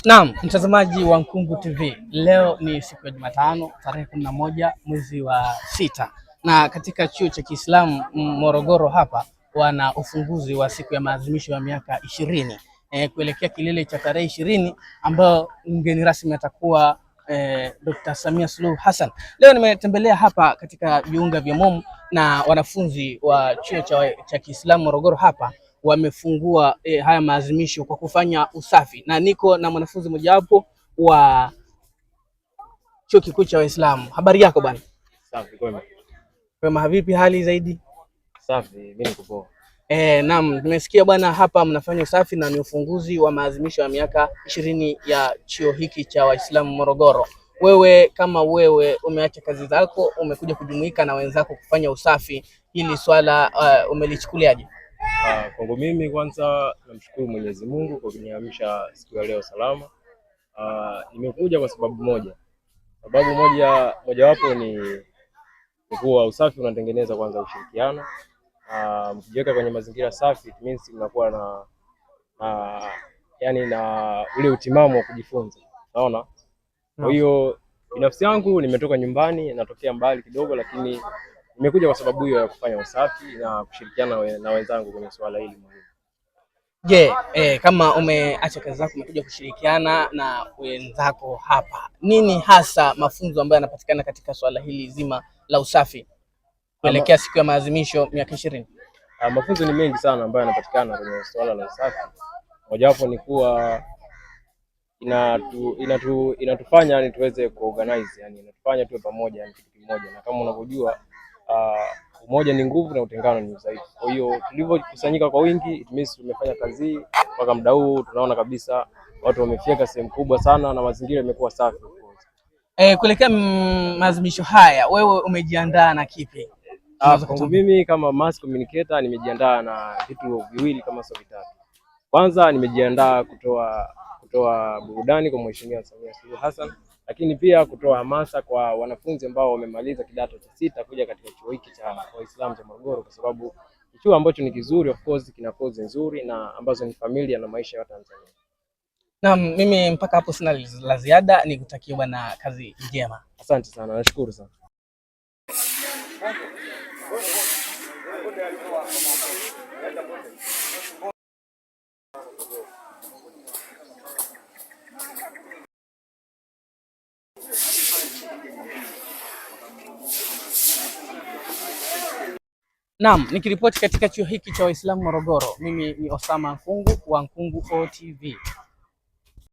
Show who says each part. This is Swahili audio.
Speaker 1: Naam, mtazamaji wa Nkungu TV. Leo ni siku ya Jumatano, tarehe 11 mwezi wa 6. Na katika chuo cha Kiislamu Morogoro hapa wana ufunguzi wa siku ya maadhimisho ya miaka 20 kuelekea kilele cha tarehe 20 ambao mgeni rasmi atakuwa Dr. Samia Suluhu Hassan. Leo nimetembelea hapa katika viunga vya MOM na wanafunzi wa chuo cha Kiislamu Morogoro hapa wamefungua haya maadhimisho kwa kufanya usafi, na niko na mwanafunzi mojawapo wa chuo kikuu cha Waislamu. Habari yako bwana?
Speaker 2: Safi, kwema.
Speaker 1: Kwema, vipi hali zaidi?
Speaker 2: Safi, mimi niko poa.
Speaker 1: Naam, nimesikia bwana hapa mnafanya usafi na ni ufunguzi wa maadhimisho ya miaka 20 ya chuo hiki cha Waislamu Morogoro. Wewe kama wewe umeacha kazi zako umekuja kujumuika na wenzako kufanya usafi, hili swala umelichukuliaje?
Speaker 2: Kwangu mimi kwanza namshukuru Mwenyezi Mungu kwa kuniamsha siku ya leo salama. Nimekuja kwa sababu moja. Sababu mojawapo ni kuwa usafi unatengeneza kwanza ushirikiano. Mkijiweka kwenye mazingira safi, it means mnakuwa na ule utimamu wa kujifunza. Unaona? Kwa hiyo binafsi yangu nimetoka nyumbani, natokea mbali kidogo, lakini nimekuja kwa sababu hiyo ya kufanya usafi na kushirikiana na wenzangu kwenye swala hili muhimu.
Speaker 1: Je, kama umeacha kazi zako umekuja kushirikiana na wenzako hapa, nini hasa mafunzo ambayo yanapatikana katika swala hili zima la usafi kuelekea siku ya maadhimisho miaka 20?
Speaker 2: Mafunzo ni mengi sana ambayo yanapatikana kwenye swala la usafi. Mojawapo ni kuwa inatufanya yani tuweze kuorganize, yani inatufanya tuwe pamoja, yani kitu kimoja, na kama unavyojua umoja ni nguvu na utengano ni udhaifu. Kwa hiyo tulivyokusanyika kwa wingi, it means tumefanya kazi mpaka muda huu tunaona kabisa watu wamefika sehemu kubwa sana na mazingira yamekuwa safi.
Speaker 1: Kuelekea maadhimisho haya wewe umejiandaa na kipi?
Speaker 2: Kwangu mimi kama mass communicator nimejiandaa na vitu viwili kama sio vitatu. Kwanza nimejiandaa kutoa burudani kwa Mheshimiwa Samia Suluhu Hassan, lakini pia kutoa hamasa kwa wanafunzi ambao wamemaliza kidato cha 6 kuja katika chuo hiki cha Waislamu cha Morogoro, kwa sababu chuo ambacho ni kizuri, of course kina kozi nzuri na ambazo ni familia na maisha ya Tanzania.
Speaker 1: Naam, mimi mpaka hapo sina la ziada, nikutakia bwana kazi njema.
Speaker 2: Asante sana, nashukuru sana.
Speaker 1: Naam, nikiripoti katika chuo hiki cha Waislamu Morogoro, mimi ni Osama Nkungu wa Nkungu TV.